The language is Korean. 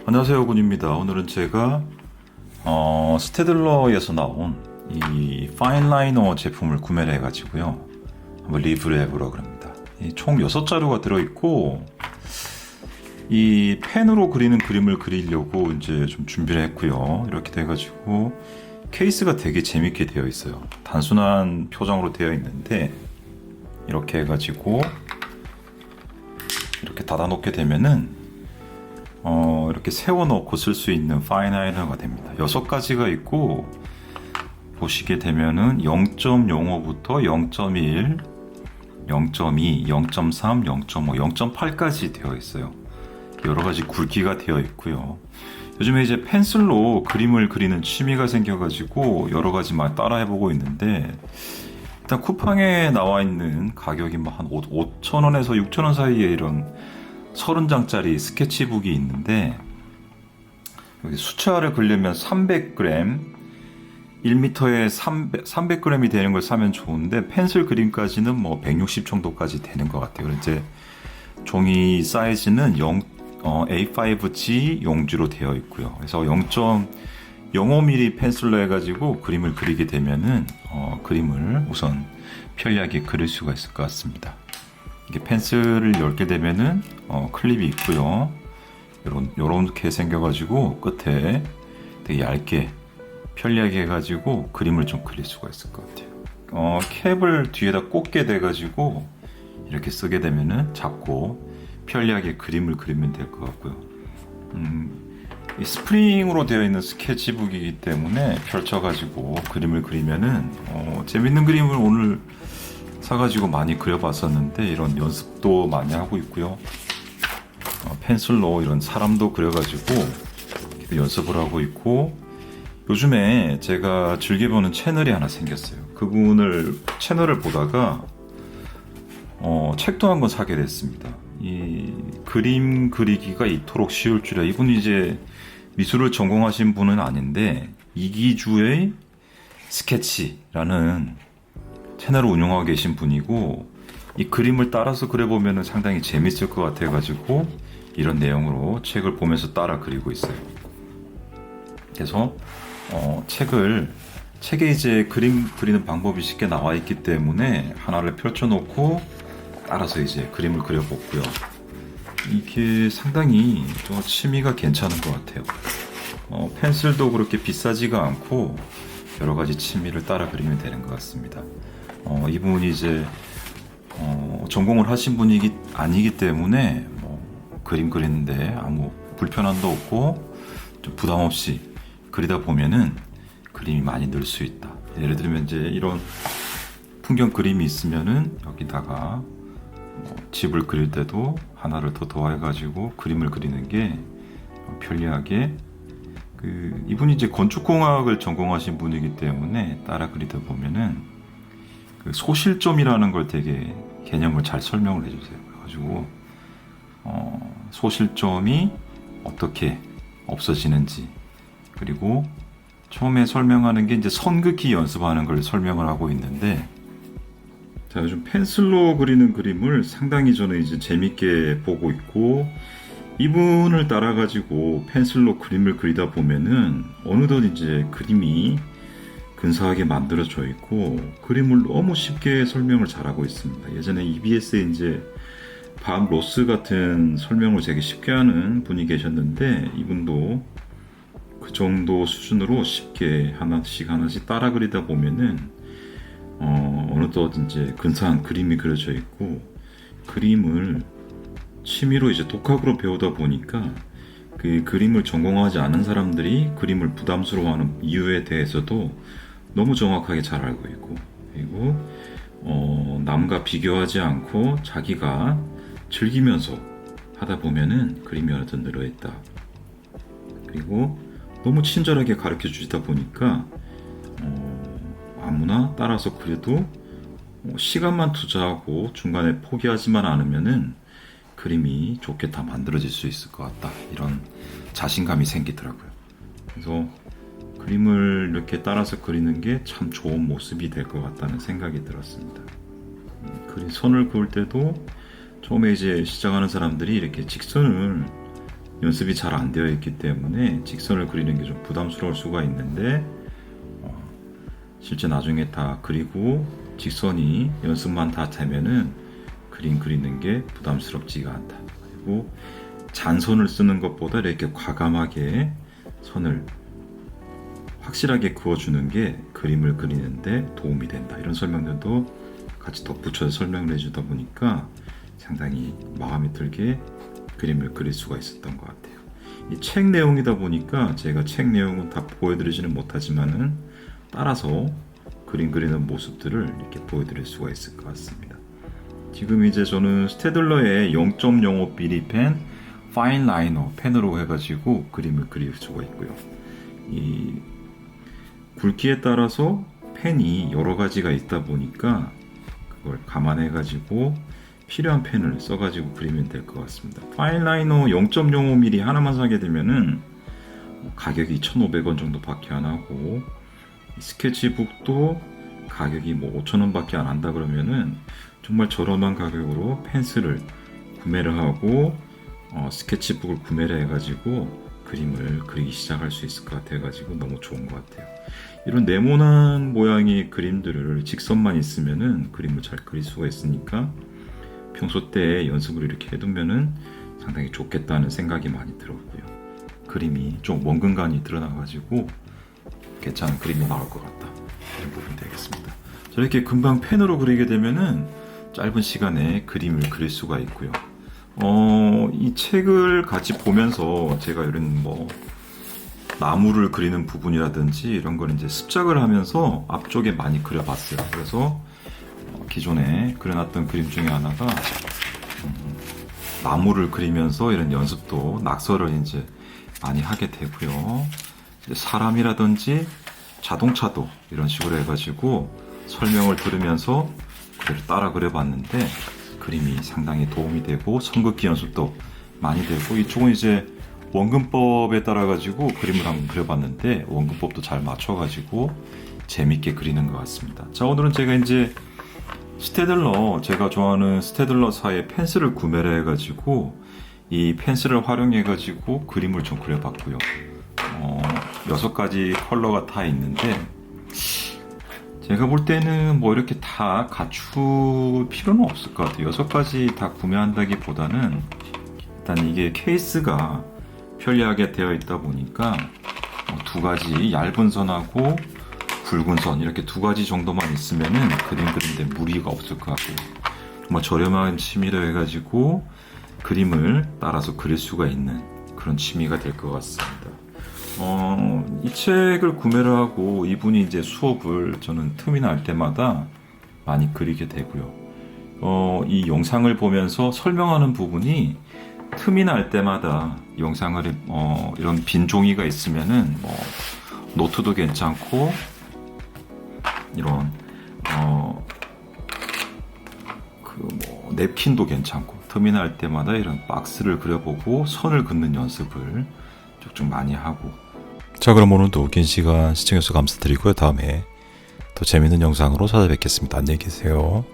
안녕하세요, 군입니다. 오늘은 제가 스테들러에서 나온 이 파인라이너 제품을 구매를 해가지고요, 한번 리뷰를 해보려고 합니다. 총 6자루가 들어있고, 이 펜으로 그리는 그림을 그리려고 이제 좀 준비를 했고요. 이렇게 돼가지고 케이스가 되게 재밌게 되어 있어요. 단순한 표정으로 되어 있는데, 이렇게 해가지고 이렇게 닫아놓게 되면은 이렇게 세워놓고 쓸 수 있는 파인라이너가 됩니다. 6가지가 있고, 보시게 되면은 0.05부터 0.1, 0.2, 0.3, 0.5, 0.8까지 되어 있어요. 여러 가지 굵기가 되어 있고요. 요즘에 이제 펜슬로 그림을 그리는 취미가 생겨가지고 여러 가지 막 따라 해보고 있는데, 일단 쿠팡에 나와 있는 가격이 뭐 한 5,000원에서 6,000원 사이에 이런 30장짜리 스케치북이 있는데, 여기 수채화를 그리려면 300g, 1m에 300g이 되는 걸 사면 좋은데, 펜슬 그림까지는 뭐 160 정도까지 되는 것 같아요. 이제 종이 사이즈는 A5G 용지로 되어 있고요. 그래서 0.05mm 펜슬로 해가지고 그림을 그리게 되면은 그림을 우선 편리하게 그릴 수가 있을 것 같습니다. 이게 펜슬을 열게 되면은 클립이 있고요. 요렇게 생겨가지고 끝에 되게 얇게 편리하게 해가지고 그림을 좀 그릴 수가 있을 것 같아요. 캡을 뒤에다 꽂게 돼가지고 이렇게 쓰게 되면은 잡고 편리하게 그림을 그리면 될 것 같고요. 이 스프링으로 되어 있는 스케치북이기 때문에 펼쳐가지고 그림을 그리면은 재밌는 그림을 오늘 사가지고 많이 그려봤었는데, 이런 연습도 많이 하고 있고요. 펜슬로 이런 사람도 그려가지고 연습을 하고 있고, 요즘에 제가 즐겨보는 채널이 하나 생겼어요. 그분을 채널을 보다가 책도 한 권 사게 됐습니다. 이 그림 그리기가 이토록 쉬울 줄이야. 이분이 이제 미술을 전공하신 분은 아닌데, 이기주의 스케치라는 채널을 운영하고 계신 분이고, 이 그림을 따라서 그려보면 상당히 재밌을 것 같아가지고 이런 내용으로 책을 보면서 따라 그리고 있어요. 그래서 책에 이제 그림 그리는 방법이 쉽게 나와 있기 때문에 하나를 펼쳐놓고 따라서 이제 그림을 그려보고요. 이게 상당히 좀 취미가 괜찮은 것 같아요. 펜슬도 그렇게 비싸지가 않고 여러 가지 취미를 따라 그리면 되는 것 같습니다. 이분이 이제 전공을 하신 분이 아니기 때문에 그림 그리는데 아무 불편함도 없고 좀 부담 없이 그리다 보면은 그림이 많이 늘 수 있다. 예를 들면 이제 이런 풍경 그림이 있으면은 여기다가 집을 그릴 때도 하나를 더 더해가지고 그림을 그리는 게 편리하게, 이분이 이제 건축공학을 전공하신 분이기 때문에 따라 그리다 보면은 소실점이라는 걸 되게 개념을 잘 설명을 해주세요. 그래가지고 소실점이 어떻게 없어지는지, 그리고 처음에 설명하는 게 이제 선긋기 연습하는 걸 설명을 하고 있는데, 자, 요즘 펜슬로 그리는 그림을 상당히 저는 이제 재밌게 보고 있고, 이분을 따라가지고 펜슬로 그림을 그리다 보면은 어느덧 이제 그림이 근사하게 만들어져 있고, 그림을 너무 쉽게 설명을 잘하고 있습니다. 예전에 EBS에 이제 밥 로스 같은 설명을 되게 쉽게 하는 분이 계셨는데, 이분도 그 정도 수준으로 쉽게 하나씩 따라 그리다 보면은 어느덧 이제 근사한 그림이 그려져 있고, 그림을 취미로 이제 독학으로 배우다 보니까 그 그림을 전공하지 않은 사람들이 그림을 부담스러워하는 이유에 대해서도 너무 정확하게 잘 알고 있고, 그리고 남과 비교하지 않고 자기가 즐기면서 하다 보면은 그림이 어느덧 늘어있다. 그리고 너무 친절하게 가르쳐 주시다 보니까 아무나 따라서 그래도 시간만 투자하고 중간에 포기하지만 않으면은 그림이 좋게 다 만들어질 수 있을 것 같다, 이런 자신감이 생기더라고요. 그래서 그림을 이렇게 따라서 그리는 게 참 좋은 모습이 될 것 같다는 생각이 들었습니다. 선을 그을 때도 처음에 이제 시작하는 사람들이 이렇게 직선을 연습이 잘 안 되어 있기 때문에 직선을 그리는 게 좀 부담스러울 수가 있는데 실제 나중에 다 그리고 직선이 연습만 다 되면은 그림 그리는 게 부담스럽지가 않다. 그리고 잔선을 쓰는 것보다 이렇게 과감하게 선을 확실하게 그어주는 게 그림을 그리는데 도움이 된다. 이런 설명들도 같이 덧붙여서 설명을 해주다 보니까 상당히 마음에 들게 그림을 그릴 수가 있었던 것 같아요. 이 책 내용이다 보니까 제가 책 내용은 다 보여드리지는 못하지만은 따라서 그림 그리는 모습들을 이렇게 보여드릴 수가 있을 것 같습니다. 지금 이제 저는 스테들러의 0.05mm 펜 파인 라이너 펜으로 해가지고 그림을 그릴 수가 있고요. 이 굵기에 따라서 펜이 여러 가지가 있다 보니까 그걸 감안해가지고 필요한 펜을 써가지고 그리면 될 것 같습니다. 파인 라이너 0.05mm 하나만 사게 되면은 가격이 1,500원 정도밖에 안 하고 스케치북도 가격이 뭐 5,000원밖에 안 한다 그러면은 정말 저렴한 가격으로 펜슬을 구매를 하고 스케치북을 구매를 해가지고 그림을 그리기 시작할 수 있을 것 같아가지고 너무 좋은 것 같아요. 이런 네모난 모양의 그림들을 직선만 있으면은 그림을 잘 그릴 수가 있으니까 평소 때 연습을 이렇게 해두면은 상당히 좋겠다는 생각이 많이 들었고요. 그림이 좀 원근감이 드러나가지고 괜찮은 그림이 나올 것 같다. 이런 부분이 되겠습니다. 저렇게 금방 펜으로 그리게 되면은 짧은 시간에 그림을 그릴 수가 있고요. 이 책을 같이 보면서 제가 이런 뭐 나무를 그리는 부분이라든지 이런 걸 이제 습작을 하면서 앞쪽에 많이 그려봤어요. 그래서 기존에 그려놨던 그림 중에 하나가 나무를 그리면서 이런 연습도 낙서를 이제 많이 하게 되고요. 사람이라든지 자동차도 이런 식으로 해가지고 설명을 들으면서 그대로 따라 그려봤는데 그림이 상당히 도움이 되고 선긋기 연습도 많이 되고 이쪽은 이제 원근법에 따라 가지고 그림을 한번 그려봤는데 원근법도 잘 맞춰가지고 재밌게 그리는 것 같습니다. 자, 오늘은 제가 이제 스테들러, 제가 좋아하는 스테들러사의 펜슬을 구매를 해가지고 이 펜슬을 활용해가지고 그림을 좀 그려봤고요. 6가지 컬러가 다 있는데 제가 볼 때는 뭐 이렇게 다 갖출 필요는 없을 것 같아요. 6가지 다 구매한다기보다는 일단 이게 케이스가 편리하게 되어 있다 보니까 2가지 얇은 선하고 굵은 선 이렇게 2가지 정도만 있으면은 그림 그리는데 무리가 없을 것 같고요. 정말 저렴한 취미로 해가지고 그림을 따라서 그릴 수가 있는 그런 취미가 될 것 같습니다. 이 책을 구매를 하고 이분이 이제 수업을 저는 틈이 날 때마다 많이 그리게 되고요. 이 영상을 보면서 설명하는 부분이 틈이 날 때마다 영상을 이런 빈 종이가 있으면은 뭐 노트도 괜찮고 이런 냅킨도 괜찮고 틈이 날 때마다 이런 박스를 그려보고 선을 긋는 연습을 좀 많이 하고. 자, 그럼 오늘도 긴 시간 시청해주셔서 감사드리고요. 다음에 더 재밌는 영상으로 찾아뵙겠습니다. 안녕히 계세요.